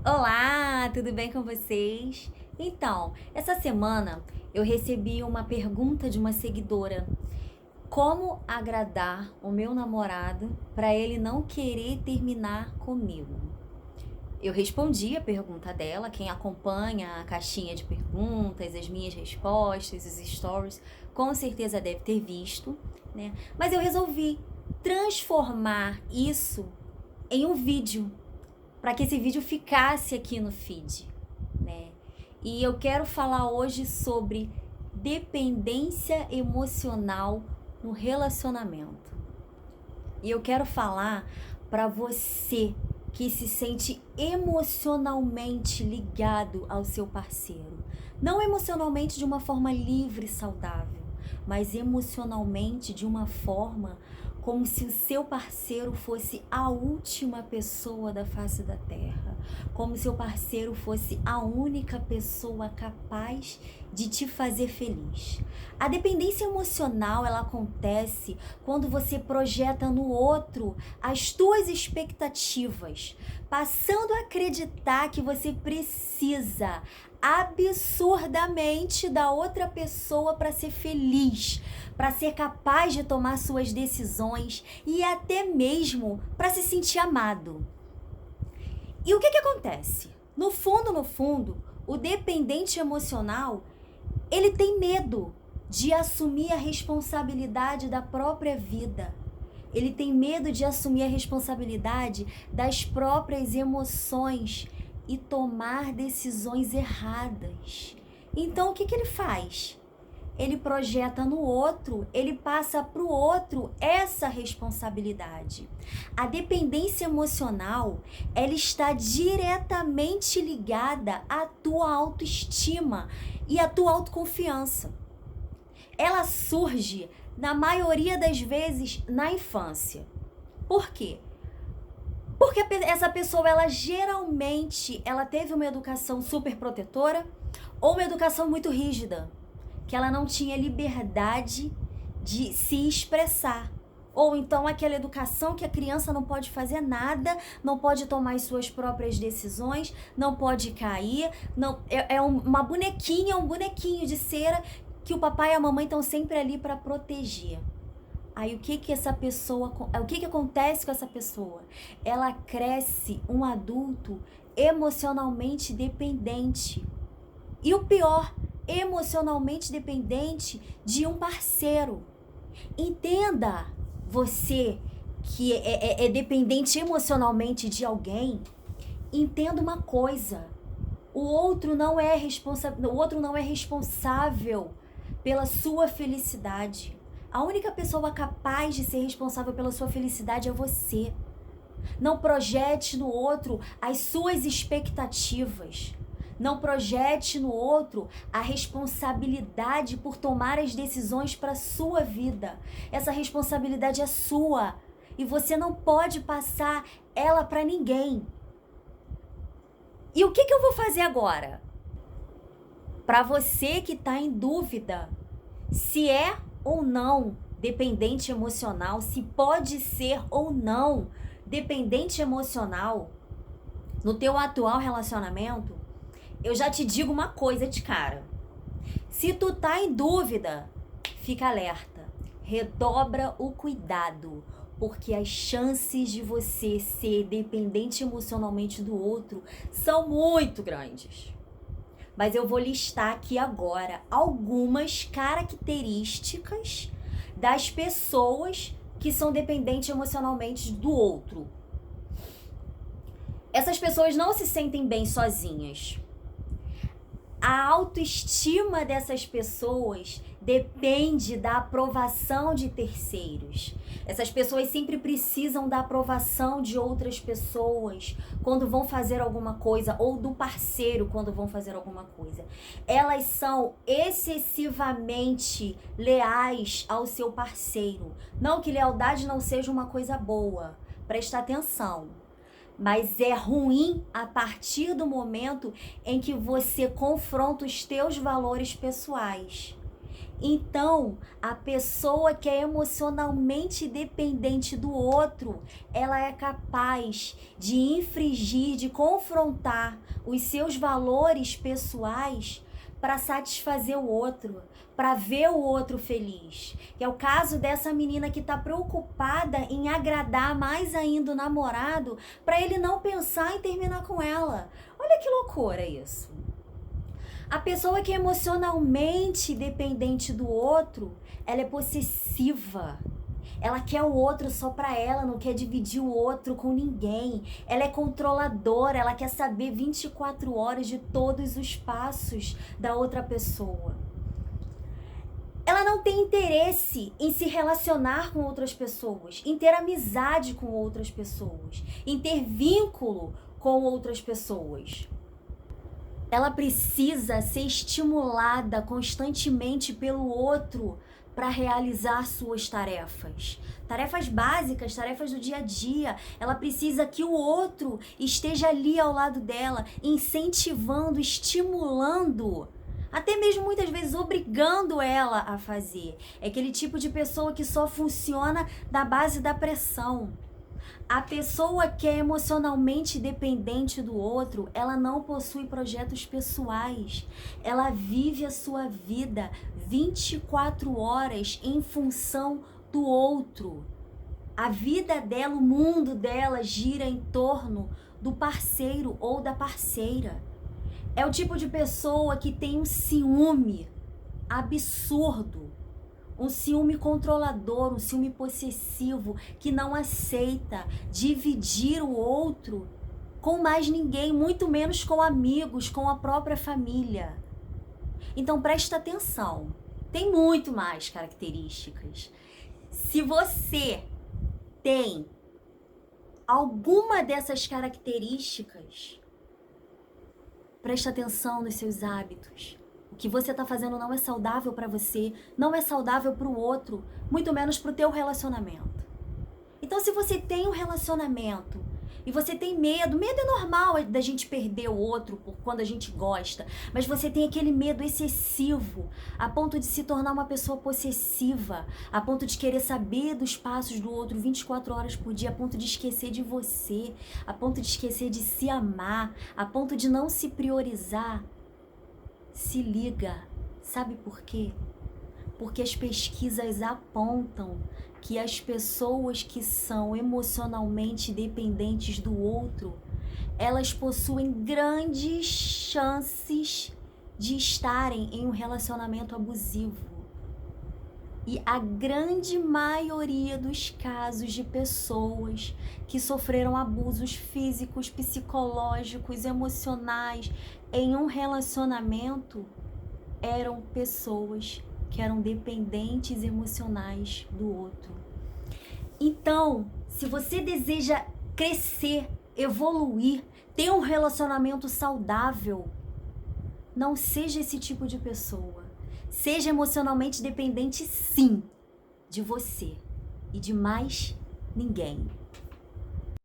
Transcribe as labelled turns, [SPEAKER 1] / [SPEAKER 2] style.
[SPEAKER 1] Olá, tudo bem com vocês? Então, essa semana eu recebi uma pergunta de uma seguidora: como agradar o meu namorado para ele não querer terminar comigo? Eu respondi a pergunta dela. Quem acompanha a caixinha de perguntas, as minhas respostas, os stories, com certeza deve ter visto, né? Mas eu resolvi transformar isso em um vídeo para que esse vídeo ficasse aqui no feed, né? E eu quero falar hoje sobre dependência emocional no relacionamento. E eu quero falar para você que se sente emocionalmente ligado ao seu parceiro. Não emocionalmente de uma forma livre e saudável, mas emocionalmente de uma forma como se o seu parceiro fosse a última pessoa da face da terra, como se o parceiro fosse a única pessoa capaz de te fazer feliz. A dependência emocional, ela acontece quando você projeta no outro as tuas expectativas, passando a acreditar que você precisa absurdamente da outra pessoa para ser feliz, para ser capaz de tomar suas decisões e até mesmo para se sentir amado. E o que acontece? No fundo, o dependente emocional, ele tem medo de assumir a responsabilidade da própria vida. Ele tem medo de assumir a responsabilidade das próprias emoções e tomar decisões erradas. Então, o que ele faz? Ele projeta no outro, ele passa para o outro essa responsabilidade. A dependência emocional, ela está diretamente ligada à tua autoestima e à tua autoconfiança. Ela surge, na maioria das vezes, na infância. Por quê? Porque essa pessoa, ela geralmente, ela teve uma educação super protetora ou uma educação muito rígida, que ela não tinha liberdade de se expressar. Ou então aquela educação que a criança não pode fazer nada, não pode tomar as suas próprias decisões, não pode cair, não uma bonequinha, um bonequinho de cera que o papai e a mamãe estão sempre ali para proteger. Aí o que acontece com essa pessoa? Ela cresce um adulto emocionalmente dependente. E o pior, emocionalmente dependente de um parceiro. Entenda, você que é dependente emocionalmente de alguém, entenda uma coisa: o outro não é responsável pela sua felicidade. A única pessoa capaz de ser responsável pela sua felicidade é você. Não projete no outro as suas expectativas. Não projete no outro a responsabilidade por tomar as decisões para a sua vida. Essa responsabilidade é sua e você não pode passar ela para ninguém. E o que eu vou fazer agora? Para você que está em dúvida se é ou não dependente emocional, se pode ser ou não dependente emocional no teu atual relacionamento, eu já te digo uma coisa de cara. Se tu tá em dúvida, fica alerta. Redobra o cuidado, porque as chances de você ser dependente emocionalmente do outro são muito grandes. Mas eu vou listar aqui agora algumas características das pessoas que são dependentes emocionalmente do outro. Essas pessoas não se sentem bem sozinhas. A autoestima dessas pessoas depende da aprovação de terceiros. Essas pessoas sempre precisam da aprovação de outras pessoas quando vão fazer alguma coisa, ou do parceiro quando vão fazer alguma coisa. Elas são excessivamente leais ao seu parceiro. Não que lealdade não seja uma coisa boa. Presta atenção. Mas é ruim a partir do momento em que você confronta os teus valores pessoais. Então, a pessoa que é emocionalmente dependente do outro, ela é capaz de infringir, de confrontar os seus valores pessoais para satisfazer o outro, para ver o outro feliz. Que é o caso dessa menina que está preocupada em agradar mais ainda o namorado para ele não pensar em terminar com ela. Olha que loucura isso. A pessoa que é emocionalmente dependente do outro, ela é possessiva. Ela quer o outro só pra ela, não quer dividir o outro com ninguém. Ela é controladora, ela quer saber 24 horas de todos os passos da outra pessoa. Ela não tem interesse em se relacionar com outras pessoas, em ter amizade com outras pessoas, em ter vínculo com outras pessoas. Ela precisa ser estimulada constantemente pelo outro para realizar suas tarefas. Tarefas básicas, tarefas do dia a dia. Ela precisa que o outro esteja ali ao lado dela, incentivando, estimulando, até mesmo muitas vezes obrigando ela a fazer. É aquele tipo de pessoa que só funciona da base da pressão. A pessoa que é emocionalmente dependente do outro, ela não possui projetos pessoais. Ela vive a sua vida 24 horas em função do outro. A vida dela, o mundo dela gira em torno do parceiro ou da parceira. É o tipo de pessoa que tem um ciúme absurdo. Um ciúme controlador, um ciúme possessivo, que não aceita dividir o outro com mais ninguém, muito menos com amigos, com a própria família. Então presta atenção, tem muito mais características. Se você tem alguma dessas características, presta atenção nos seus hábitos. O que você está fazendo não é saudável para você, não é saudável para o outro, muito menos para o teu relacionamento. Então, se você tem um relacionamento e você tem medo é normal da gente perder o outro quando a gente gosta, mas você tem aquele medo excessivo, a ponto de se tornar uma pessoa possessiva, a ponto de querer saber dos passos do outro 24 horas por dia, a ponto de esquecer de você, a ponto de esquecer de se amar, a ponto de não se priorizar. Se liga, sabe por quê? Porque as pesquisas apontam que as pessoas que são emocionalmente dependentes do outro, elas possuem grandes chances de estarem em um relacionamento abusivo. E a grande maioria dos casos de pessoas que sofreram abusos físicos, psicológicos, emocionais em um relacionamento eram pessoas que eram dependentes emocionais do outro. Então, se você deseja crescer, evoluir, ter um relacionamento saudável, não seja esse tipo de pessoa. Seja emocionalmente dependente, sim, de você e de mais ninguém.